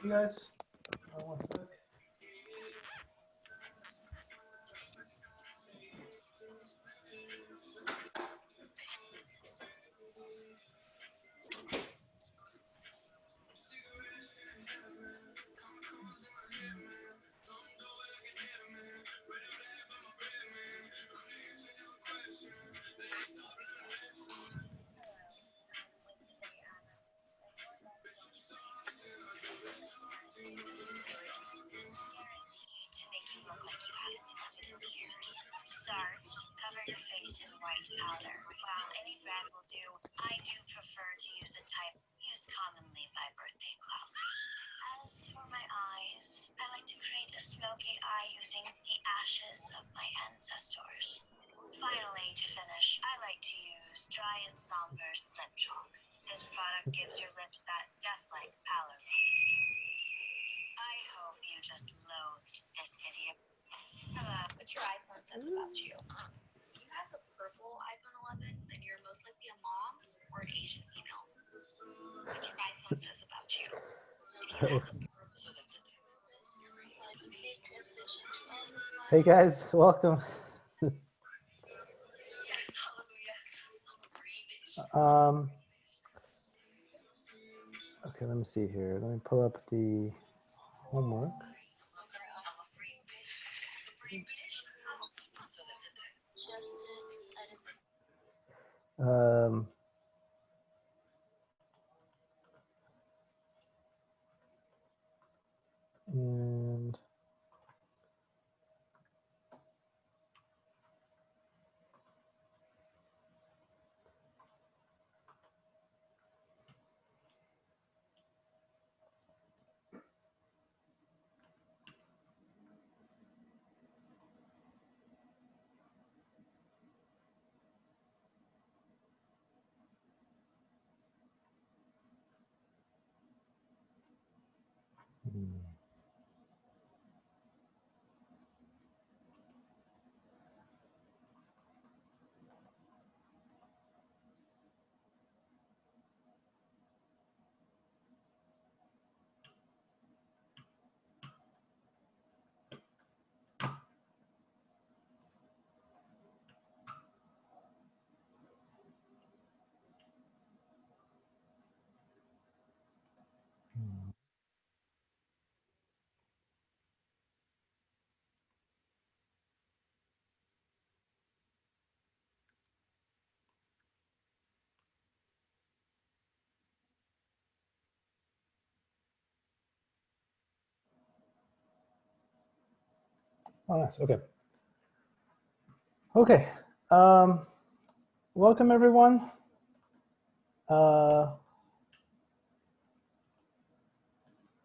you guys. One sec. What your iPhone says about you. If you have the purple iPhone 11, then you're most likely a mom or an Asian female. What your iPhone says about you. Hey guys, welcome. Okay, let me see here. Let me pull up the homework. And oh, nice. Okay. Okay. Welcome everyone.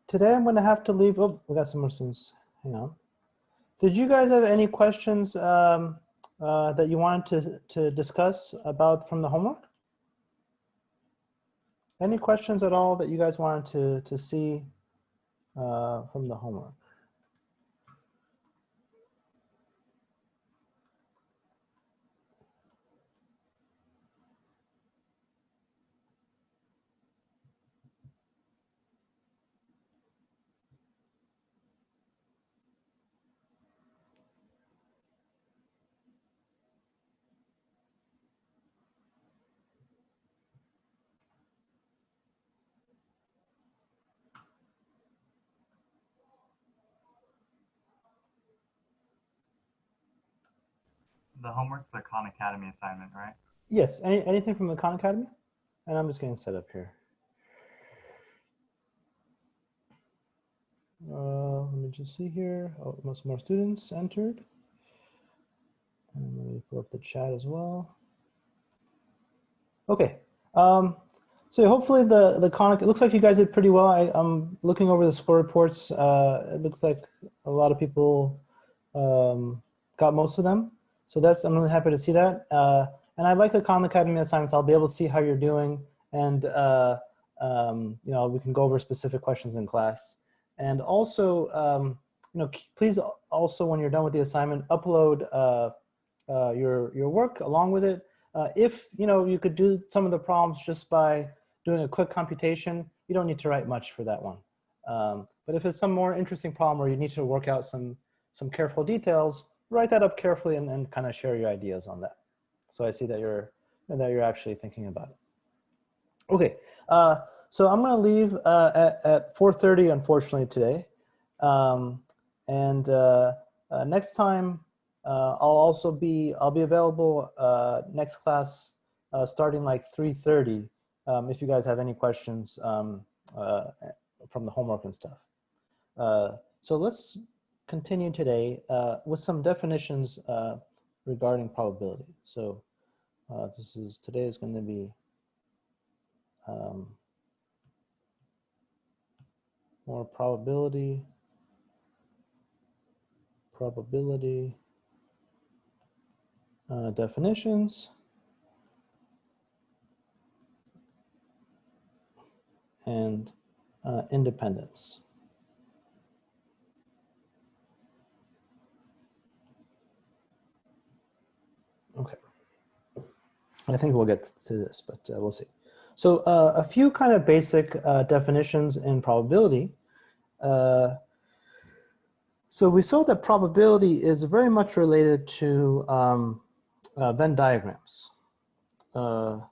Today I'm going to have to leave. Oh, we got some more students. Hang on. Did you guys have any questions that you wanted to discuss about from the homework? Any questions at all that you guys wanted to see from the homework? The homework's the Khan Academy assignment, right? Yes, anything from the Khan Academy? And I'm just getting set up here. Let me just see here. Oh, most more students entered. And let me pull up the chat as well. Okay. So hopefully the Khan, it looks like you guys did pretty well. I'm looking over the score reports. It looks like a lot of people got most of them. So I'm really happy to see that. And I like the Khan Academy assignments. I'll be able to see how you're doing, and you know, we can go over specific questions in class. And also, you know, please also, when you're done with the assignment, upload your work along with it. If you know, you could do some of the problems just by doing a quick computation. You don't need to write much for that one. But if it's some more interesting problem where you need to work out some careful details, write that up carefully and kind of share your ideas on that. So I see that you're actually thinking about it. Okay, so I'm going to leave at 4:30, unfortunately, today. Next time, I'll be available next class starting like 3:30 if you guys have any questions from the homework and stuff. So let's continue today with some definitions regarding probability. So today is going to be more probability definitions and independence. Okay, I think we'll get to this, but we'll see. So a few kind of basic definitions in probability. So we saw that probability is very much related to Venn diagrams. So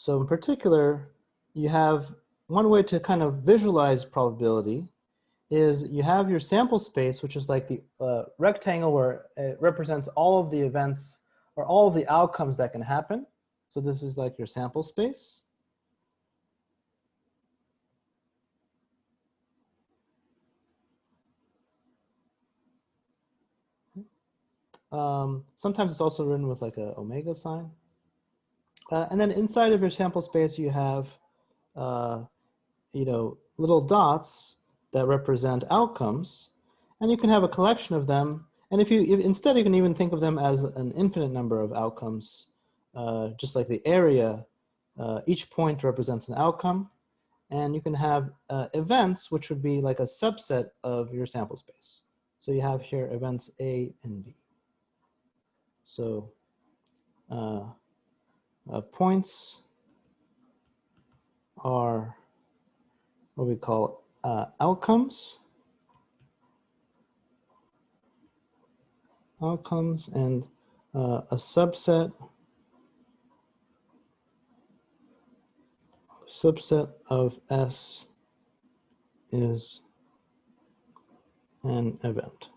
in particular, you have one way to kind of visualize probability is you have your sample space, which is like the rectangle where it represents all of the events or all of the outcomes that can happen. So this is like your sample space. Sometimes it's also written with like a omega sign. And then inside of your sample space, you have, little dots that represent outcomes, and you can have a collection of them. And instead, you can even think of them as an infinite number of outcomes, just like the area. Each point represents an outcome, and you can have events, which would be like a subset of your sample space. So you have here events A and B. So points are what we call outcomes. Outcomes, and a subset of S is an event.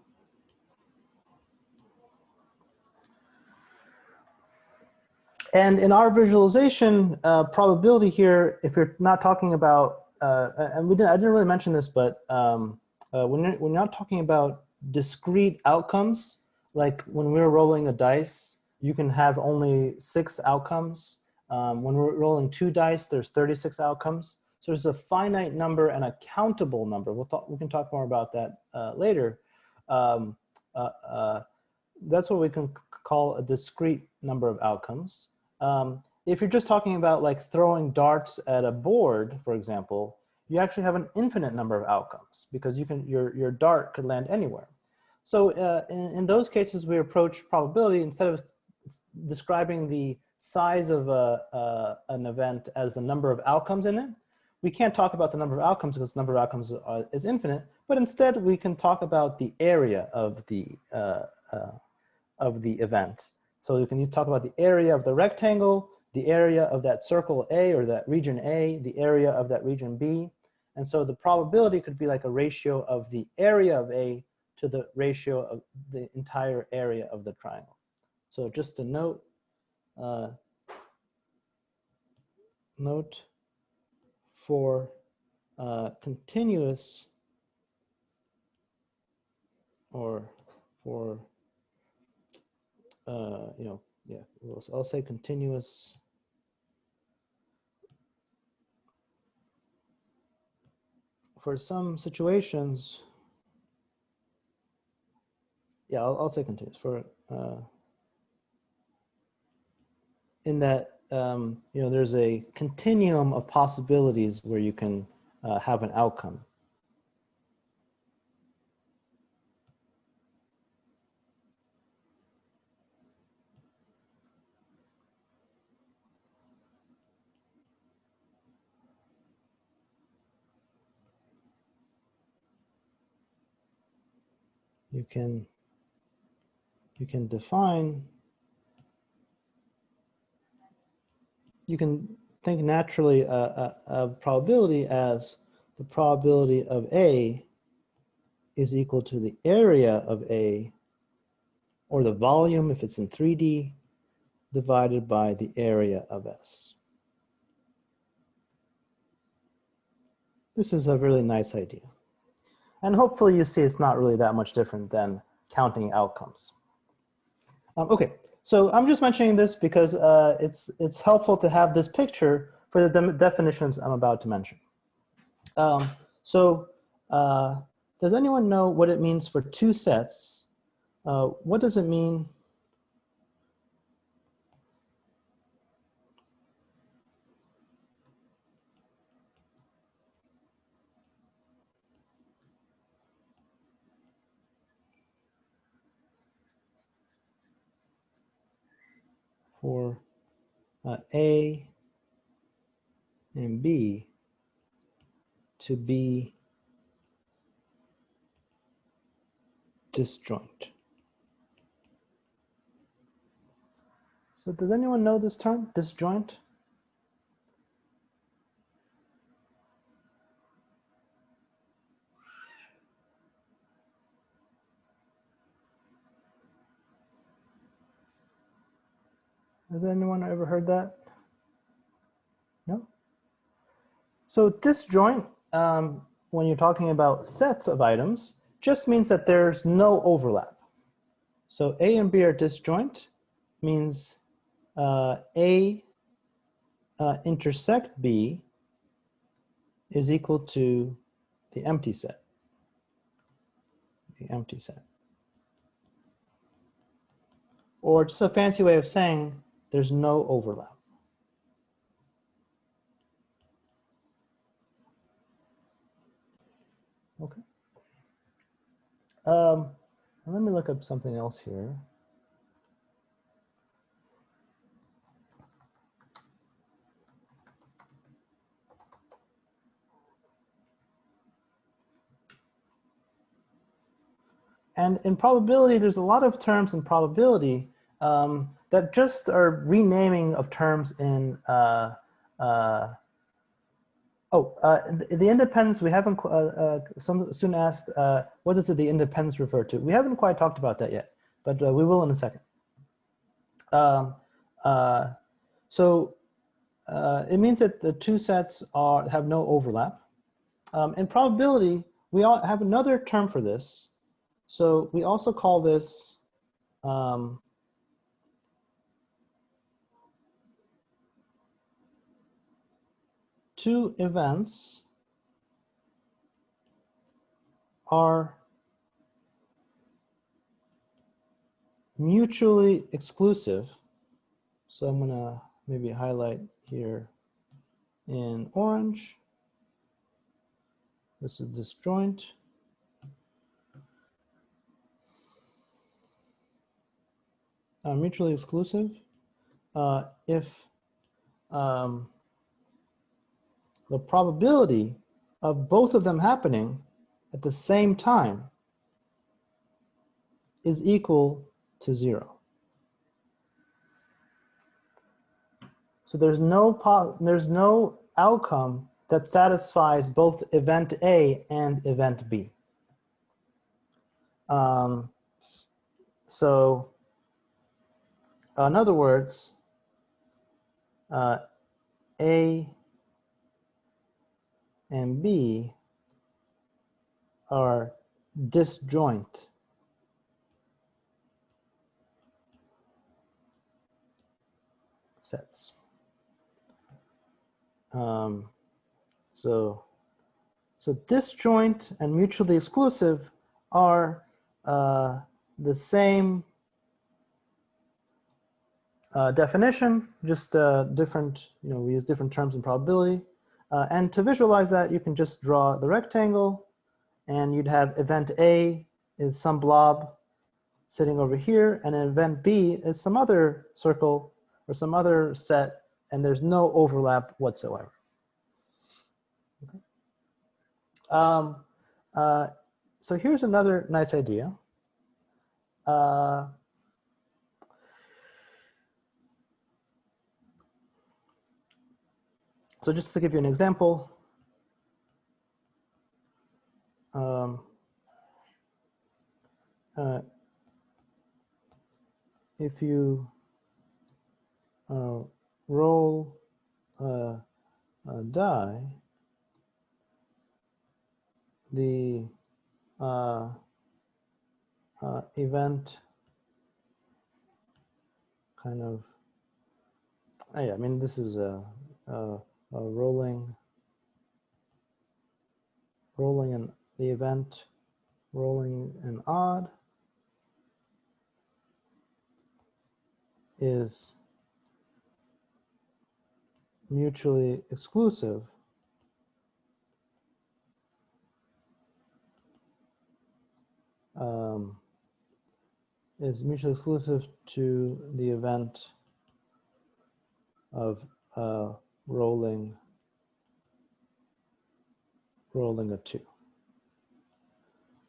And in our visualization, probability here, if you're not talking about, and I didn't really mention this, but when you're not talking about discrete outcomes, like when we're rolling a dice, you can have only 6 outcomes. When we're rolling 2 dice, there's 36 outcomes. So there's a finite number and a countable number. We can talk more about that later. That's what we can call a discrete number of outcomes. If you're just talking about like throwing darts at a board, for example, you actually have an infinite number of outcomes because your dart could land anywhere. So in those cases, we approach probability instead of describing the size of an event as the number of outcomes in it. We can't talk about the number of outcomes because the number of outcomes is infinite, but instead we can talk about the area of the event. So you can talk about the area of the rectangle, the area of that circle A or that region A, the area of that region B. And so the probability could be like a ratio of the area of A to the ratio of the entire area of the triangle. So just a note, for continuous or for I'll say continuous for some situations. Yeah, I'll say continuous for in that there's a continuum of possibilities where you can have an outcome. you can define, you can think naturally a probability as the probability of A is equal to the area of A, or the volume if it's in 3D, divided by the area of S. This is a really nice idea. And hopefully you see it's not really that much different than counting outcomes. Okay, so I'm just mentioning this because it's helpful to have this picture for the definitions I'm about to mention. Does anyone know what it means for two sets? What does it mean? For A and B to be disjoint. So does anyone know this term, disjoint? Has anyone ever heard that? No? So disjoint, when you're talking about sets of items, just means that there's no overlap. So A and B are disjoint, means A intersect B is equal to the empty set. The empty set. Or just a fancy way of saying there's no overlap. Okay. Let me look up something else here. And in probability, there's a lot of terms in probability that just are renaming of terms in, the independence, we haven't, some student asked, what does the independence refer to? We haven't quite talked about that yet, but we will in a second. It means that the two sets have no overlap. In probability, we all have another term for this. So we also call this two events are mutually exclusive. So I'm gonna maybe highlight here in orange. This is disjoint. Mutually exclusive if the probability of both of them happening at the same time is equal to 0. So there's no outcome that satisfies both event A and event B. So in other words, A and B are disjoint sets. So disjoint and mutually exclusive are the same definition, just different, we use different terms in probability. And to visualize that, you can just draw the rectangle, and you'd have event A is some blob sitting over here, and event B is some other circle or some other set, and there's no overlap whatsoever. Okay. So here's another nice idea. So just to give you an example, if you roll a die, the event kind of, yeah, I mean, this is a rolling and the event rolling an odd is mutually exclusive to the event of rolling a 2.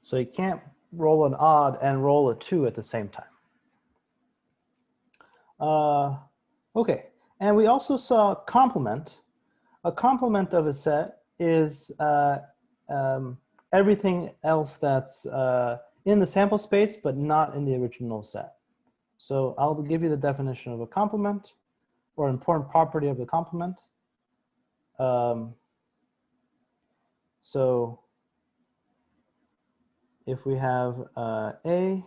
So you can't roll an odd and roll a 2 at the same time. Okay, and we also saw complement. A complement of a set is everything else that's in the sample space, but not in the original set. So I'll give you the definition of a complement, or important property of the complement. So if we have A,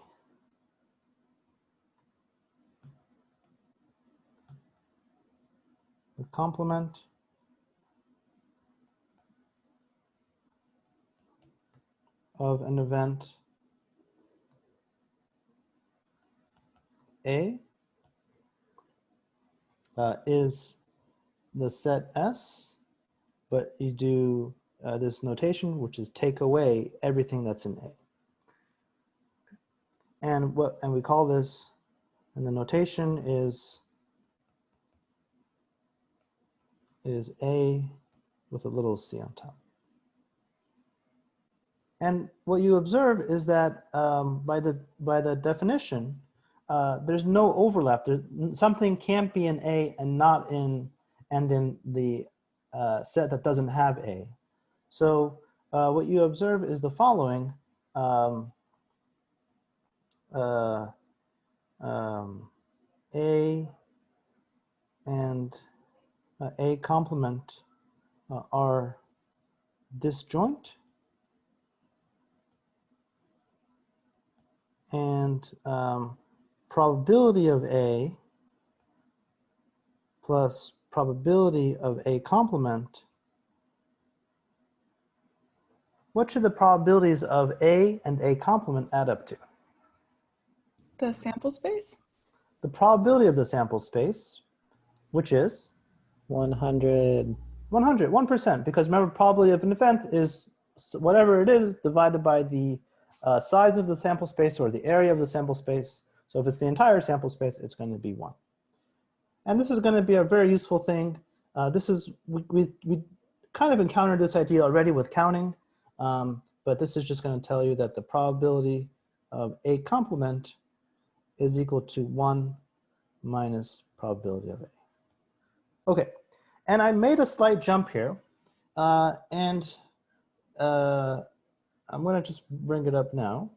the complement of an event A is the set S, but you do this notation, which is take away everything that's in A. And we call this, and the notation is A with a little c on top. And what you observe is that by the definition, there's no overlap. Something can't be in A and not in the set that doesn't have A. So what you observe is the following. A and A complement are disjoint, and probability of A plus probability of A complement. What should the probabilities of A and A complement add up to? The sample space? The probability of the sample space, which is 100. 1%, because remember, probability of an event is whatever it is divided by the size of the sample space or the area of the sample space. So if it's the entire sample space, it's going to be 1. And this is going to be a very useful thing. We kind of encountered this idea already with counting, but this is just going to tell you that the probability of A complement is equal to 1 minus probability of A. Okay, and I made a slight jump here, and I'm going to just bring it up now.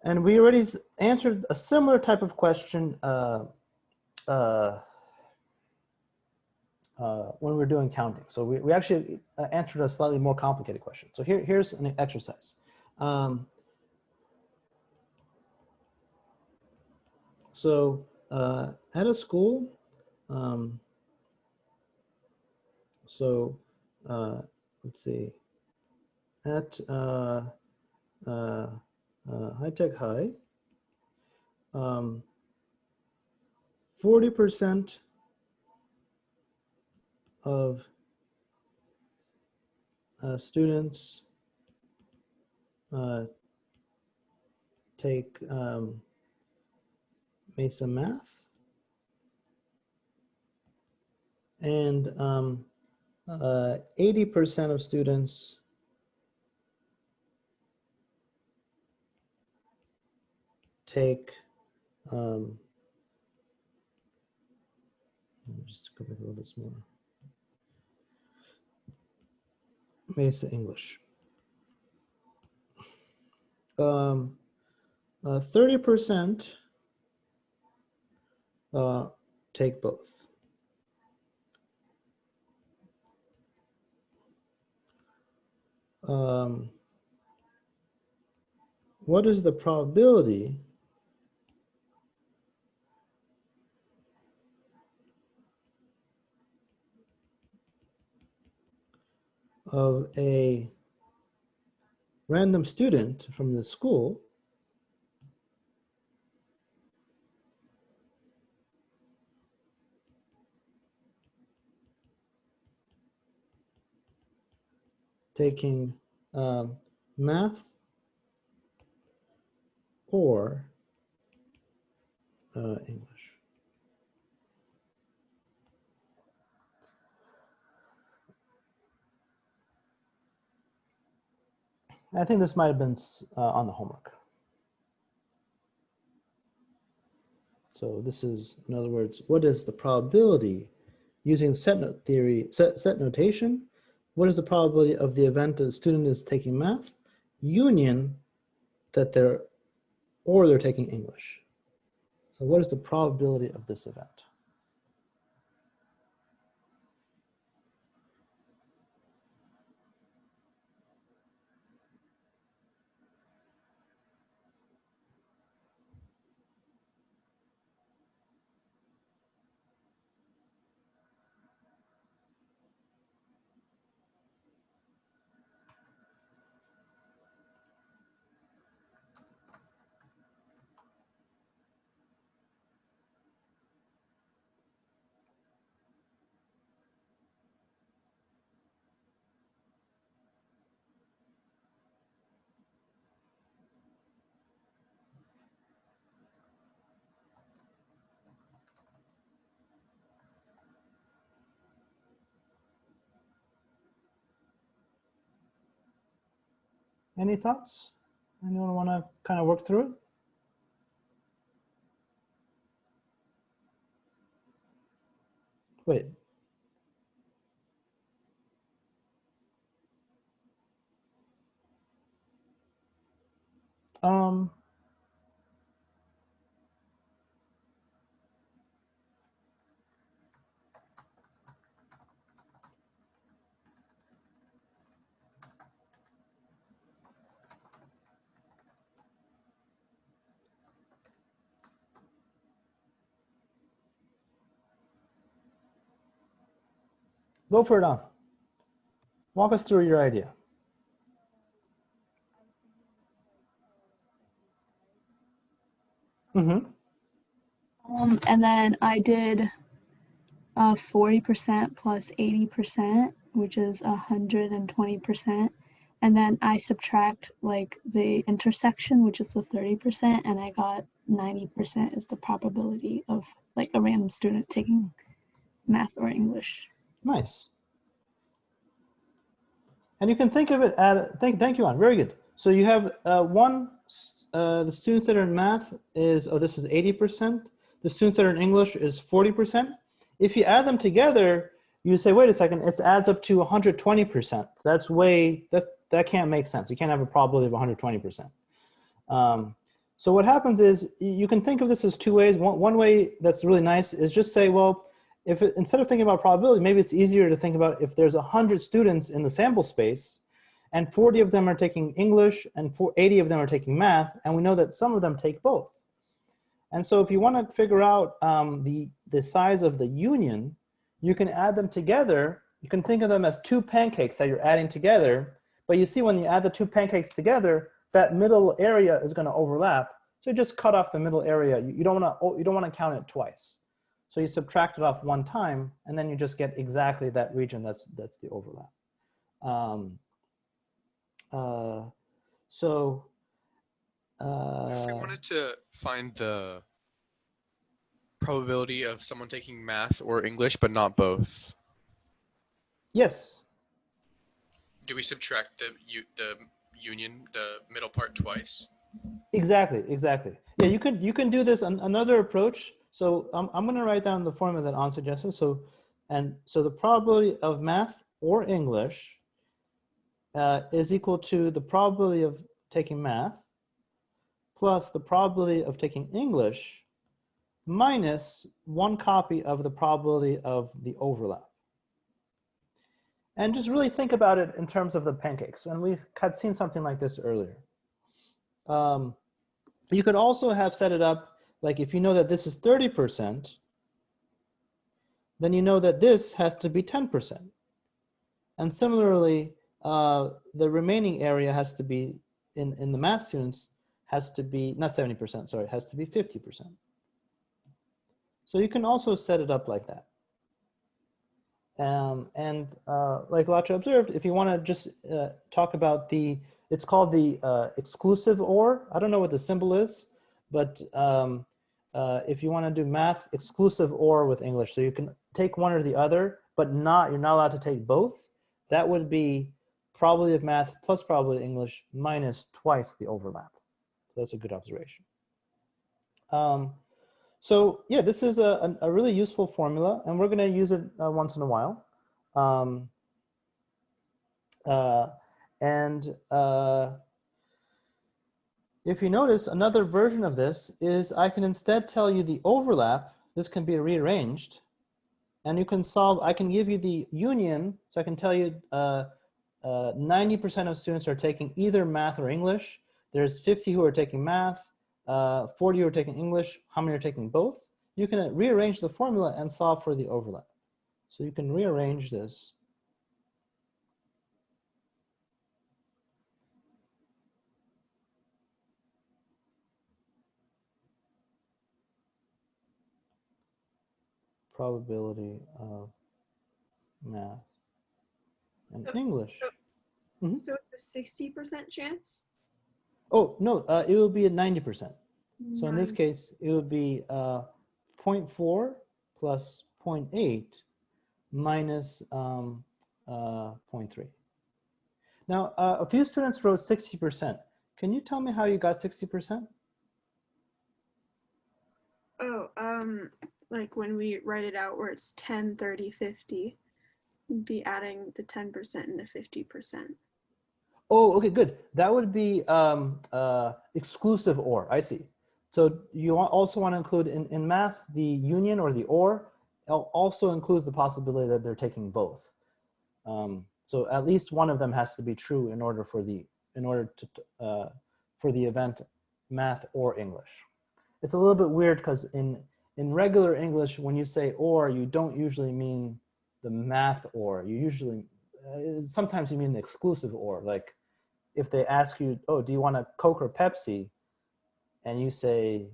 And we already answered a similar type of question when we were doing counting. So we actually answered a slightly more complicated question. So here's an exercise. At a school, let's see, at High Tech High, 40% of students take Mesa Math, and 80% of students take, let me just go back a little bit smaller. Mesa English. 30% take both. What is the probability of a random student from the school taking math or English? I think this might have been on the homework. So this is, in other words, what is the probability using set notation? What is the probability of the event that a student is taking math, union that they're taking English? So what is the probability of this event? Any thoughts? Anyone want to kind of work through it? Wait. Um, Go for it on. Walk us through your idea. Mm-hmm. And then I did 40% plus 80%, which is 120%. And then I subtract like the intersection, which is the 30%, and I got 90% is the probability of like a random student taking math or English. Nice. And you can think of it at, thank you, Ann, very good. So you have the students that are in math is, this is 80%. The students that are in English is 40%. If you add them together, you say, wait a second, it adds up to 120%. That can't make sense. You can't have a probability of 120%. So what happens is you can think of this as two ways. One way that's really nice is just say, well, instead of thinking about probability, maybe it's easier to think about if there's 100 students in the sample space and 40 of them are taking English and 80 of them are taking math, and we know that some of them take both. And so if you want to figure out the size of the union, you can add them together. You can think of them as two pancakes that you're adding together. But you see when you add the two pancakes together, that middle area is going to overlap. So you just cut off the middle area. You don't want to count it twice. So you subtract it off one time, and then you just get exactly that region that's the overlap. If we wanted to find the probability of someone taking math or English, but not both. Yes. Do we subtract the union, the middle part, twice? Exactly, exactly. Yeah, you can do this another approach. So I'm going to write down the formula that An suggested. So the probability of math or English is equal to the probability of taking math plus the probability of taking English minus one copy of the probability of the overlap. And just really think about it in terms of the pancakes. And we had seen something like this earlier. You could also have set it up like if you know that this is 30%, then you know that this has to be 10%. And similarly, the remaining area has to be, in the math students, has to be, not 70%, sorry, has to be 50%. So you can also set it up like that. Like Lacha observed, if you want to just talk about it's called the exclusive OR. I don't know what the symbol is, but if you want to do math exclusive OR with English, so you can take one or the other, but you're not allowed to take both. That would be probability of math plus probability of English minus twice the overlap. So that's a good observation. So yeah, this is a really useful formula, and we're going to use it once in a while. If you notice, another version of this is I can instead tell you the overlap. This can be rearranged, and you can solve. I can give you the union, so I can tell you 90% of students are taking either math or English. There's 50 who are taking math, 40 who are taking English. How many are taking both? You can rearrange the formula and solve for the overlap. So you can rearrange this. Probability of math and English. Mhm. So it's a 60% chance? Oh, no, it will be at 90%. So in this Nine. case, it would be 0.4 plus 0.8 minus 0.3. Now, a few students wrote 60%. Can you tell me how you got 60%? Oh, like when we write it out where it's 10, 30, 50, we'd be adding the 10% and the 50%. Oh, okay, good. That would be exclusive OR, I see. So you also want to include in math, the union or the OR also includes the possibility that they're taking both. So at least one of them has to be true in order for the event math or English. It's a little bit weird because in regular English, when you say or, you don't usually mean the math or. You usually sometimes you mean the exclusive or. Like if they ask you, oh, do you want a Coke or Pepsi? And you say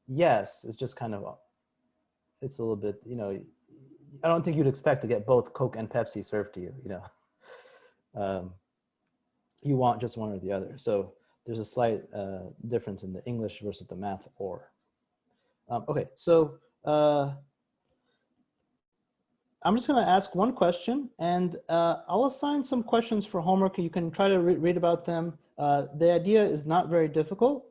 yes, it's just kind of it's a little bit, you know, I don't think you'd expect to get both Coke and Pepsi served to you, you know. You want just one or the other. So there's a slight difference in the English versus the math or. Okay, so I'm just going to ask one question, and I'll assign some questions for homework. You can try to read about them. The idea is not very difficult,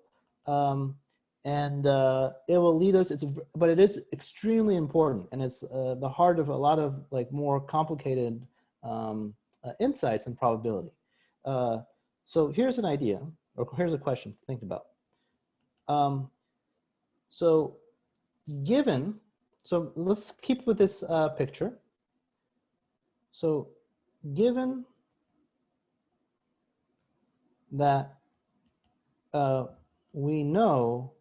and it will lead us. But it is extremely important, and it's the heart of a lot of like more complicated insights and probability. So here's an idea, or here's a question to think about. So let's keep with this picture. So given that we know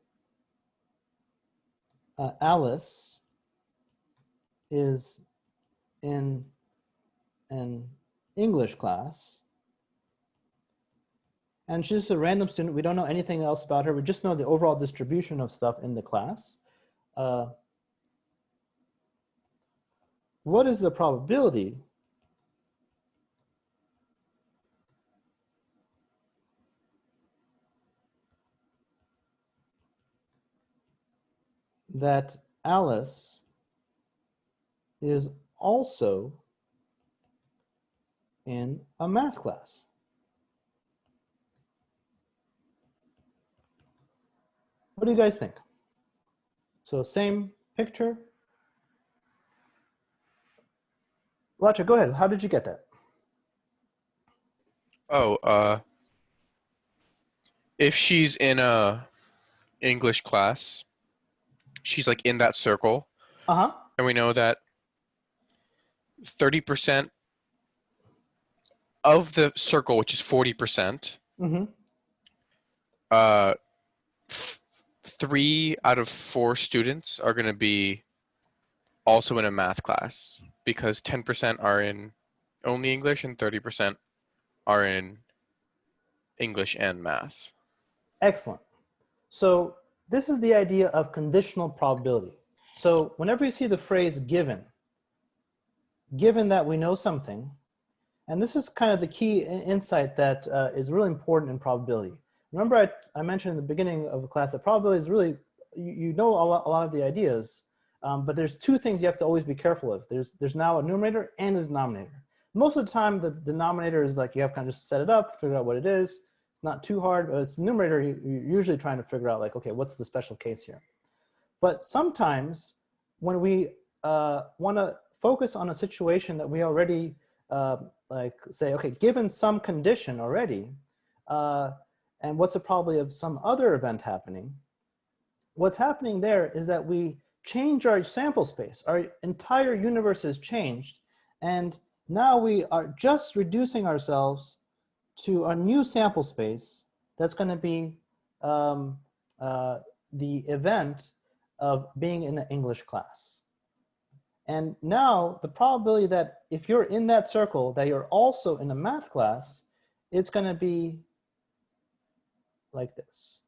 Alice is in an English class, and she's a random student. We don't know anything else about her. We just know the overall distribution of stuff in the class. What is the probability that Alice is also in a math class? What do you guys think? So same picture. Roger, go ahead. How did you get that? Oh, if she's in a English class, she's like in that circle, Uh-huh. and we know that 30% of the circle, which is 40%, Mm-hmm. uh, 3 out of 4 students are going to be also in a math class because 10% are in only English and 30% are in English and math. Excellent. So this is the idea of conditional probability. So whenever you see the phrase given that we know something, and this is kind of the key insight that is really important in probability. Remember I mentioned in the beginning of the class that probability is really, you know a lot of the ideas, but there's 2 things you have to always be careful of. There's now a numerator and a denominator. Most of the time the denominator is like you have to kind of just set it up, figure out what it is. It's not too hard, but it's the numerator you're usually trying to figure out like, okay, what's the special case here? But sometimes when we want to focus on a situation that we already like say, okay, given some condition already, and what's the probability of some other event happening, what's happening there is that we change our sample space. Our entire universe is changed, and now we are just reducing ourselves to a new sample space that's going to be the event of being in an English class. And now the probability that if you're in that circle, that you're also in a math class, it's going to be like this.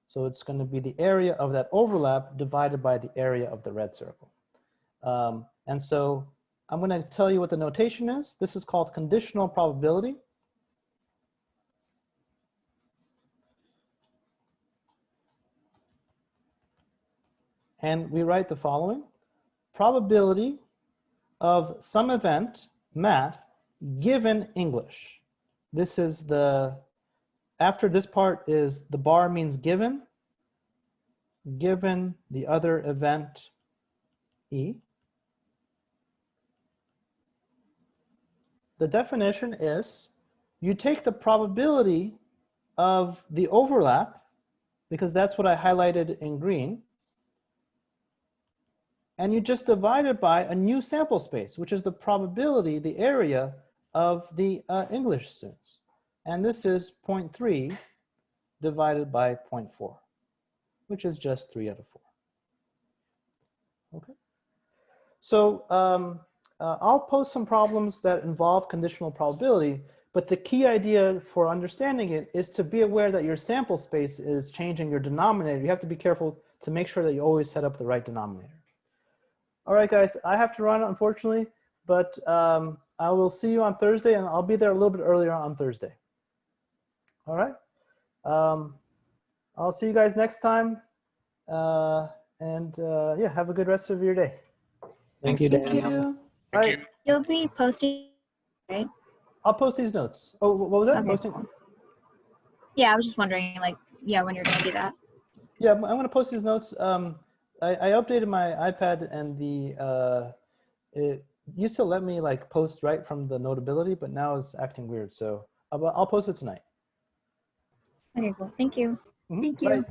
So it's going to be the area of that overlap divided by the area of the red circle. And so I'm going to tell you what the notation is. This is called conditional probability. And we write the following: probability of some event, math, given English. This is the, after this part is the bar means given the other event E. The definition is you take the probability of the overlap, because that's what I highlighted in green, and you just divide it by a new sample space, which is the probability, the area of the English students. And this is 0.3 divided by 0.4, which is just 3 out of 4. Okay. So I'll post some problems that involve conditional probability, but the key idea for understanding it is to be aware that your sample space is changing your denominator. You have to be careful to make sure that you always set up the right denominator. All right, guys, I have to run, unfortunately, but I will see you on Thursday, and I'll be there a little bit earlier on Thursday. All right. I'll see you guys next time. Yeah, have a good rest of your day. Thank you, Thank Daniel. you. Thank Bye. you. You'll be posting, right? I'll post these notes. Oh, what was that? Okay. Posting? Yeah, I was just wondering, like, yeah, when you're gonna do that. Yeah, I'm going to post these notes. I updated my iPad, and it used to let me like post right from the Notability, but now it's acting weird. So I'll post it tonight. Okay, cool. Thank you. Mhm. Thank Bye. you.